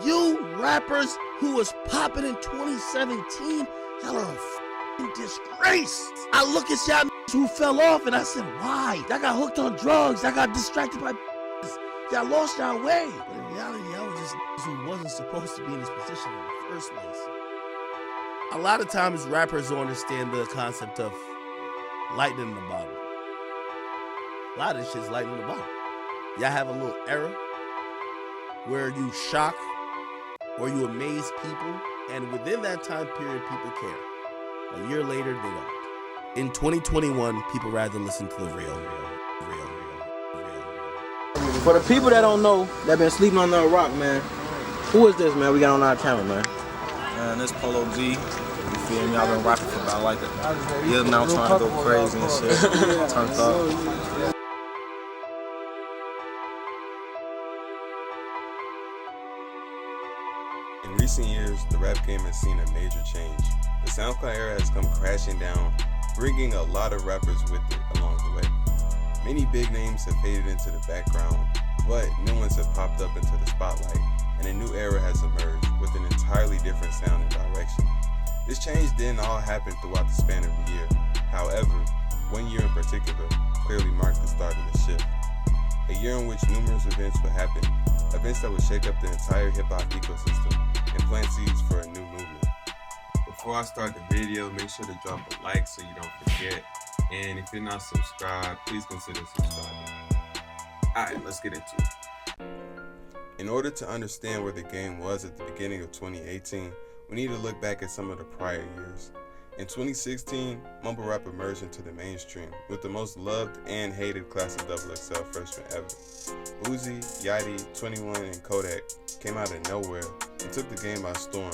You rappers who was popping in 2017, y'all are a f***ing disgrace. I look at y'all who fell off and I said, why? Y'all got hooked on drugs. Y'all got distracted by y'all lost y'all way. But in reality, y'all was just who wasn't supposed to be in this position in the first place. A lot of times rappers don't understand the concept of lightning in the bottle. A lot of this shit's lightning in the bottle. Y'all have a little era where you shock or you amaze people, and within that time period, people care. A year later, they don't. In 2021, people rather listen to the real. For the people that don't know, that been sleeping on the rock, man, who is this, man? We got on our camera, man. Man, this Polo G. You feel me? I've been rapping for about like a year now, trying to go crazy and shit. Turned up. In recent years, the rap game has seen a major change. The SoundCloud era has come crashing down, bringing a lot of rappers with it along the way. Many big names have faded into the background, but new ones have popped up into the spotlight, and a new era has emerged with an entirely different sound and direction. This change didn't all happen throughout the span of a year. However, one year in particular clearly marked the start of the shift. A year in which numerous events would happen, events that would shake up the entire hip-hop ecosystem and plant seeds for a new movement. Before I start the video, make sure to drop a like so you don't forget. And if you're not subscribed, please consider subscribing. Alright, let's get into it. In order to understand where the game was at the beginning of 2018, we need to look back at some of the prior years. In 2016, mumble rap emerged into the mainstream with the most loved and hated class of XXL freshmen ever. Uzi, Yachty, 21, and Kodak came out of nowhere and took the game by storm,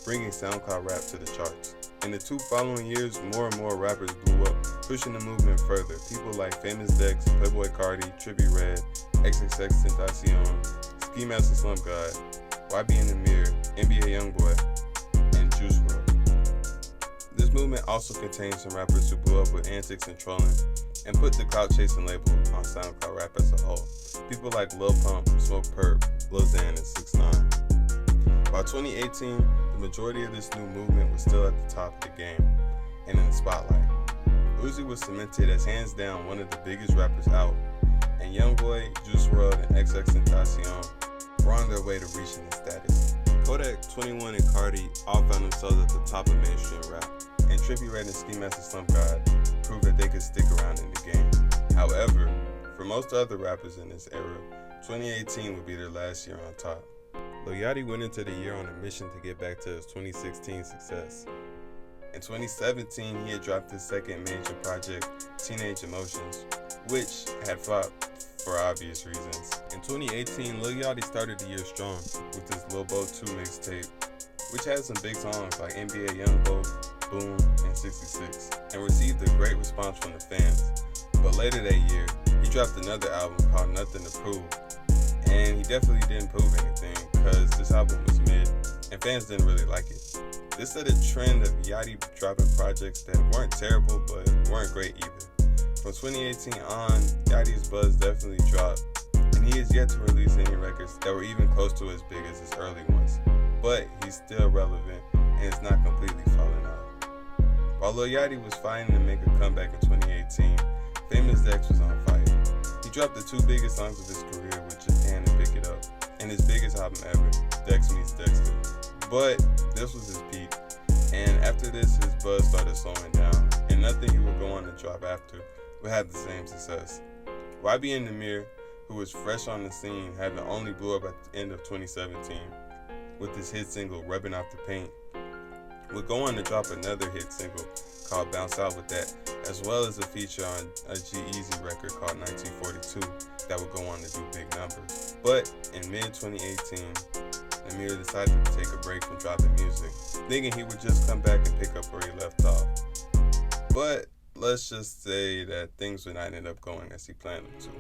bringing SoundCloud rap to the charts. In the 2 following years, more and more rappers blew up, pushing the movement further. People like Famous Dex, Playboy Cardi, Trippie Redd, XXXTentacion, Ski Master Slump God, YB in the Mirror, NBA Youngboy, and Juice WRLD. This movement also contains some rappers who blew up with antics and trolling, and put the clout chasing label on SoundCloud rap as a whole. People like Lil Pump, Smoke Perp, Lil Xan, and 6ix9ine. By 2018, the majority of this new movement was still at the top of the game and in the spotlight. Uzi was cemented as hands down one of the biggest rappers out, and Youngboy, Juice WRLD, and XXXTentacion were on their way to reaching this status. Kodak, 21, and Cardi all found themselves at the top of mainstream rap, and Trippie Redd and Ski Master Slump God proved that they could stick around in the game. However, for most other rappers in this era, 2018 would be their last year on top. Lil Yachty went into the year on a mission to get back to his 2016 success. In 2017, he had dropped his second major project, Teenage Emotions, which had flopped for obvious reasons. In 2018, Lil Yachty started the year strong with his Lil Bo 2 mixtape, which had some big songs like NBA Youngboy, Boom, and 66, and received a great response from the fans. But later that year, he dropped another album called Nothing to Prove, and he definitely didn't prove anything because this album was mid and fans didn't really like it. This set a trend of Yachty dropping projects that weren't terrible but weren't great either. From 2018 on, Yachty's buzz definitely dropped, and he is yet to release any records that were even close to as big as his early ones. But he's still relevant and it's not completely falling off. While Lil Yachty was fighting to make a comeback in 2018, Famous Dex was on fire. He dropped the 2 biggest songs of his career with Japan and Pick It Up, and his biggest album ever, Dex Meets Dexter. But this was his peak, and after this his buzz started slowing down, and nothing he would go on to drop after would have the same success. YB in the Mirror, who was fresh on the scene, having only blew up at the end of 2017 with his hit single Rubbing Off the Paint, would go on to drop another hit single called Bounce Out With That, as well as a feature on a G-Eazy record called 1942 that would go on to do big numbers. But in mid-2018, Amir decided to take a break from dropping music, thinking he would just come back and pick up where he left off. But let's just say that things would not end up going as he planned them to.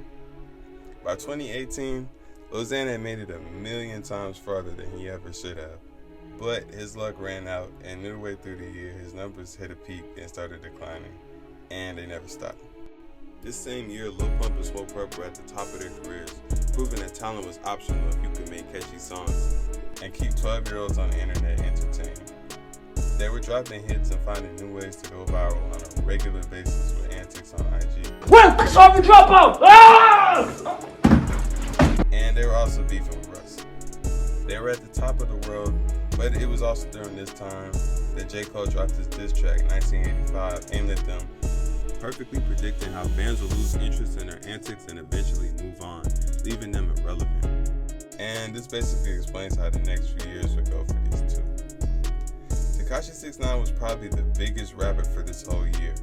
By 2018, Lil Xan had made it 1,000,000 times farther than he ever should have. But his luck ran out, and midway through the year, his numbers hit a peak and started declining, and they never stopped. This same year, Lil Pump and Smoke Perp were at the top of their careers, proving that talent was optional if you could make catchy songs. and keep 12-year-olds on the internet entertained. They were dropping hits and finding new ways to go viral on a regular basis with Antics on IG. Well, off and drop out! Ah! And they were also beefing with Russ. They were at the top of the world, but it was also during this time that J. Cole dropped his diss track, 1985, aimed at them, perfectly predicting how fans will lose interest in their antics and eventually move on, leaving them irrelevant. And this basically explains how the next few years would go for these two. Tekashi 6ix9ine was probably the biggest rapper for this whole year.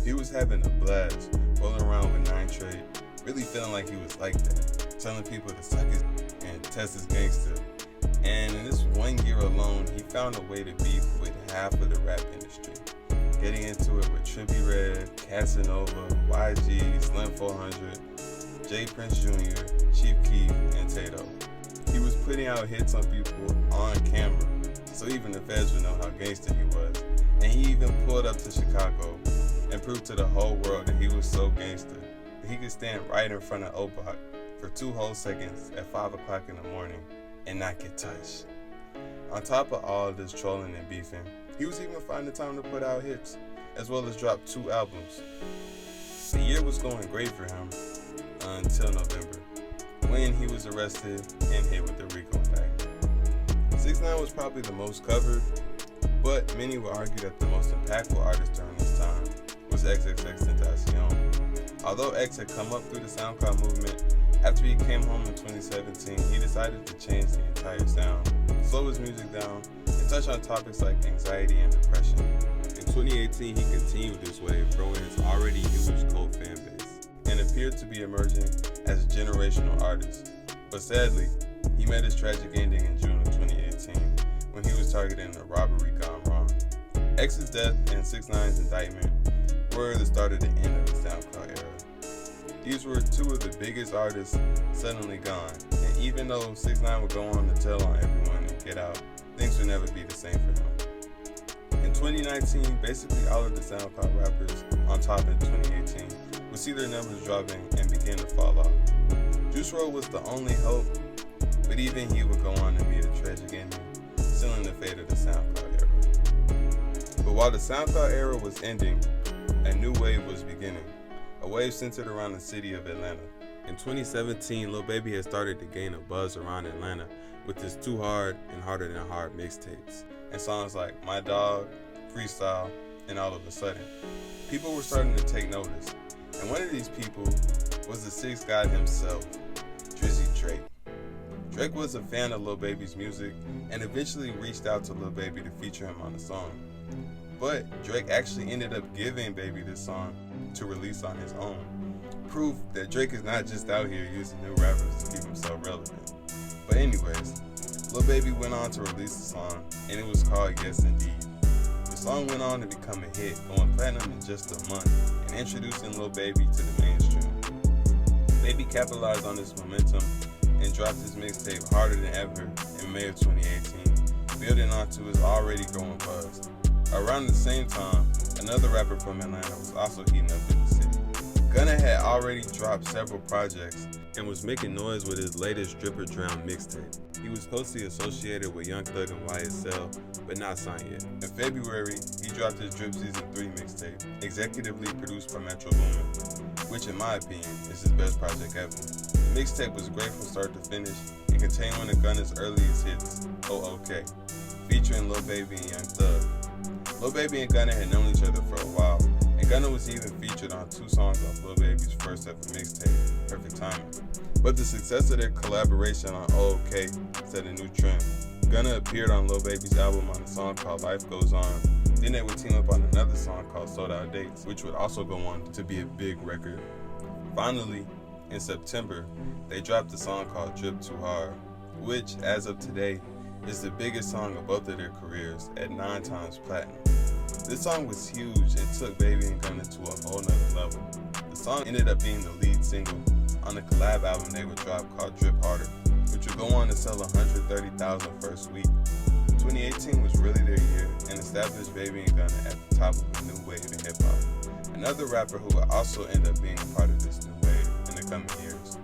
He was having a blast, rolling around with 9 Trey, really feeling like he was like that, telling people to suck his and test his gangster. And in this 1 year alone, he found a way to beef with half of the rap industry, getting into it with Trippie Redd, Casanova, YG, Slim 400, J. Prince Jr., Chief Keef, and Tato. He was putting out hits on people on camera, so even the feds would know how gangster he was. And he even pulled up to Chicago and proved to the whole world that he was so gangster that he could stand right in front of Obach for 2 whole seconds at 5 o'clock in the morning and not get touched. On top of all this trolling and beefing, he was even finding time to put out hits, as well as drop 2 albums. The year was going great for him until November, when he was arrested and hit with the RICO indictment. 6ix9ine was probably the most covered, but many would argue that the most impactful artist during this time was XXXTentacion. Although X had come up through the SoundCloud movement, after he came home in 2017, he decided to change the entire sound, slow his music down, and touch on topics like anxiety and depression. In 2018, he continued this wave, growing his already huge cult fan base, and appeared to be emerging as a generational artist. But sadly, he met his tragic ending in June of 2018 when he was targeted in a robbery gone wrong. X's death and 6ix9ine's indictment were the start of the end of the SoundCloud era. These were 2 of the biggest artists suddenly gone, and even though 6ix9ine would go on to tell on everyone and get out, things would never be the same for him. In 2019, basically all of the SoundCloud rappers on top in 2018 would see their numbers dropping and begin to fall off. Juice WRLD was the only hope, but even he would go on to meet a tragic ending, sealing the fate of the SoundCloud era. But while the SoundCloud era was ending, a new wave was beginning, a wave centered around the city of Atlanta. In 2017, Lil Baby had started to gain a buzz around Atlanta with his Too Hard and Harder Than Hard mixtapes, and songs like My Dog, Freestyle, and All of a Sudden. People were starting to take notice, and one of these people was the 6th God himself, Drizzy Drake. Drake was a fan of Lil Baby's music and eventually reached out to Lil Baby to feature him on the song. But Drake actually ended up giving Baby this song to release on his own. Proof that Drake is not just out here using new rappers to keep himself relevant. But anyways, Lil Baby went on to release the song, and it was called Yes Indeed. The song went on to become a hit, going platinum in just a month, and introducing Lil Baby to the mainstream. Baby capitalized on this momentum and dropped his mixtape Harder Than Ever in May of 2018, building onto his already growing buzz. Around the same time, another rapper from Atlanta was also heating up in the city. Gunna had already dropped several projects and was making noise with his latest Dripper Drown mixtape. He was closely associated with Young Thug and YSL, but not signed yet. In February, he dropped his Drip Season 3 mixtape, executively produced by Metro Boomin, which in my opinion is his best project ever. The mixtape was great from start to finish and contained one of Gunna's earliest hits, Oh OK, featuring Lil Baby and Young Thug. Lil Baby and Gunna had known each other for a while, and Gunna was even featured on 2 songs off Lil Baby's first ever mixtape, Perfect Timing. But the success of their collaboration on OK set a new trend. Gunna appeared on Lil Baby's album on a song called Life Goes On. Then they would team up on another song called Sold Out Dates, which would also go on to be a big record. Finally, in September, they dropped a song called Drip Too Hard, which, as of today, is the biggest song of both of their careers at 9 times platinum. This song was huge and took Baby and Gunna to a whole nother level. The song ended up being the lead single on the collab album they would drop called Drip Harder, which would go on to sell 130,000 first week. 2018 was really their year and established Baby and Gunna at the top of a new wave in hip hop. Another rapper who would also end up being a part of this new wave in the coming years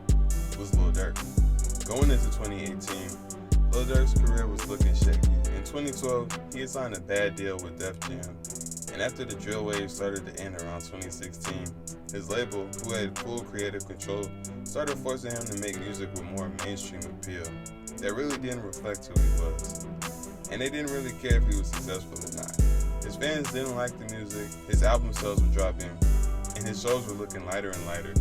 was Lil Durk. Going into 2018, Lil Durk's career was looking shaky. In 2012, he had signed a bad deal with Def Jam, and after the drill wave started to end around 2016, his label, who had full creative control, started forcing him to make music with more mainstream appeal that really didn't reflect who he was. And they didn't really care if he was successful or not. His fans didn't like the music, his album sales were dropping, and his shows were looking lighter and lighter.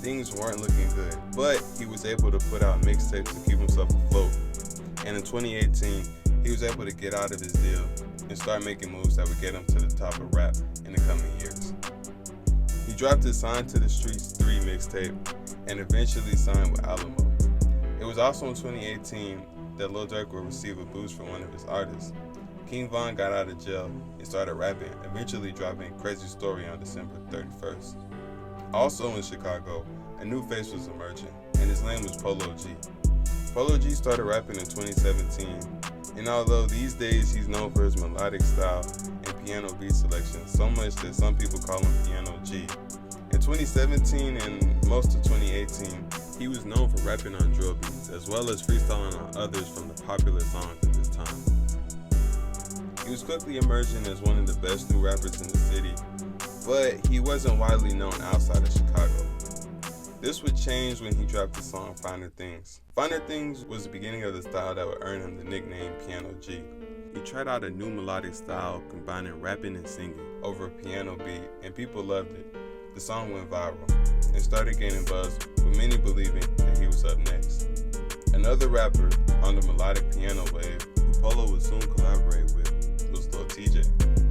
Things weren't looking good, but he was able to put out mixtapes to keep himself afloat. And in 2018, he was able to get out of his deal and start making moves that would get him to the top of rap in the coming years. He dropped his Sign to the Streets 3 mixtape and eventually signed with Alamo. It was also in 2018 that Lil Durk would receive a boost from one of his artists. King Von got out of jail and started rapping, eventually dropping Crazy Story on December 31st. Also in Chicago, a new face was emerging, and his name was Polo G. Polo G started rapping in 2017, and although these days he's known for his melodic style and piano beat selection, so much that some people call him Piano G. In 2017 and most of 2018, he was known for rapping on drill beats, as well as freestyling on others from the popular songs at this time. He was quickly emerging as one of the best new rappers in the city, but he wasn't widely known outside of Chicago. This would change when he dropped the song Finer Things. Finer Things was the beginning of the style that would earn him the nickname Piano G. He tried out a new melodic style combining rapping and singing over a piano beat, and people loved it. The song went viral and started gaining buzz, with many believing that he was up next. Another rapper on the melodic piano wave, who Polo would soon collaborate with, was Lil TJ.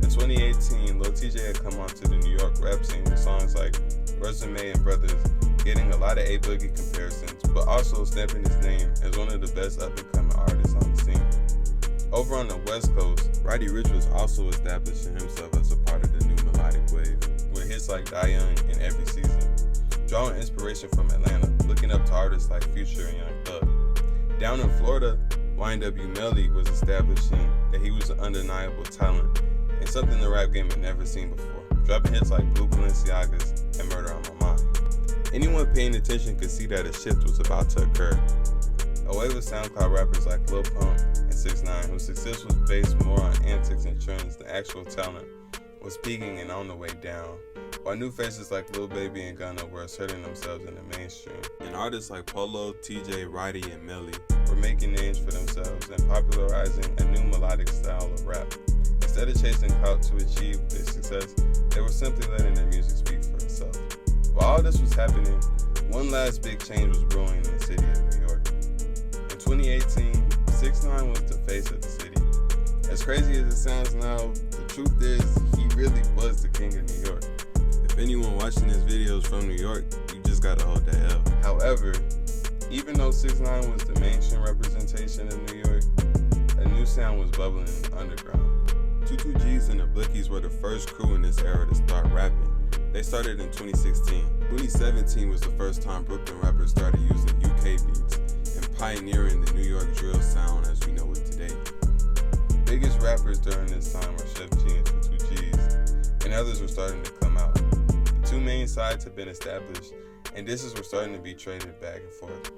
In 2018, Lil TJ had come onto the New York rap scene with songs like Resume and Brothers, getting a lot of A-Boogie comparisons, but also stamping his name as one of the best up-and-coming artists on the scene. Over on the West Coast, Roddy Ricch was also establishing himself as a part of the new melodic wave, with hits like Die Young and Every Season. Drawing inspiration from Atlanta, looking up to artists like Future and Young Thug. Down in Florida, YNW Melly was establishing that he was an undeniable talent and something the rap game had never seen before, dropping hits like Blue Balenciagas and Murder on My Mind. Anyone paying attention could see that a shift was about to occur. Away with SoundCloud rappers like Lil Pump and 6ix9ine, whose success was based more on antics and trends than actual talent, was peaking and on the way down, while new faces like Lil Baby and Gunna were asserting themselves in the mainstream. And artists like Polo, TJ, Roddy, and Melly were making names for themselves and popularizing a new melodic style of rap. Instead of chasing clout to achieve their success, they were simply letting their music speak for itself. While all this was happening, one last big change was brewing in the city of New York. In 2018, 6ix9ine was the face of the city. As crazy as it sounds now, the truth is he really was the king of New York. If anyone watching this video is from New York, you just gotta hold that L. However, even though 6ix9ine was the mainstream representation of New York, a new sound was bubbling in the underground. 22 G's and the Blickies were the first crew in this era to start rapping. They started in 2016. 2017 was the first time Brooklyn rappers started using UK beats and pioneering the New York drill sound as we know it today. Biggest rappers during this time were Chef G and 22 G's, and others were starting to come out. The two main sides had been established, and disses were starting to be traded back and forth.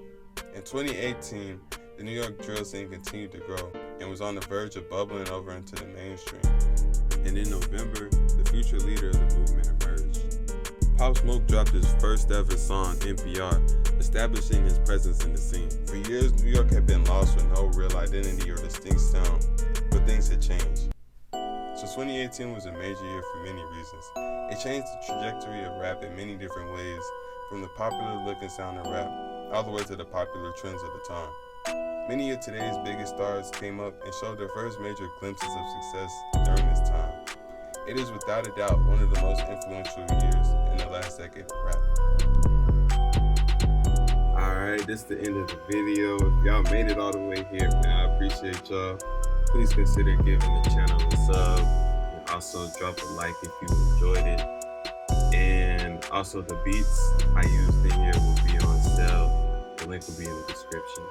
In 2018, the New York drill scene continued to grow and was on the verge of bubbling over into the mainstream. And in November, the future leader of the movement emerged. Pop Smoke dropped his first ever song, NPR, establishing his presence in the scene. For years, New York had been lost with no real identity or distinct sound, but things had changed. So 2018 was a major year for many reasons. It changed the trajectory of rap in many different ways, from the popular look and sound of rap, all the way to the popular trends of the time. Many of today's biggest stars came up and showed their first major glimpses of success during this time. It is without a doubt one of the most influential years in the last decade of rap. Alright, this is the end of the video. If y'all made it all the way here, man, I appreciate y'all. Please consider giving the channel a sub, and also drop a like if you enjoyed it. And also the beats I used in here will be on sale. The link will be in the description.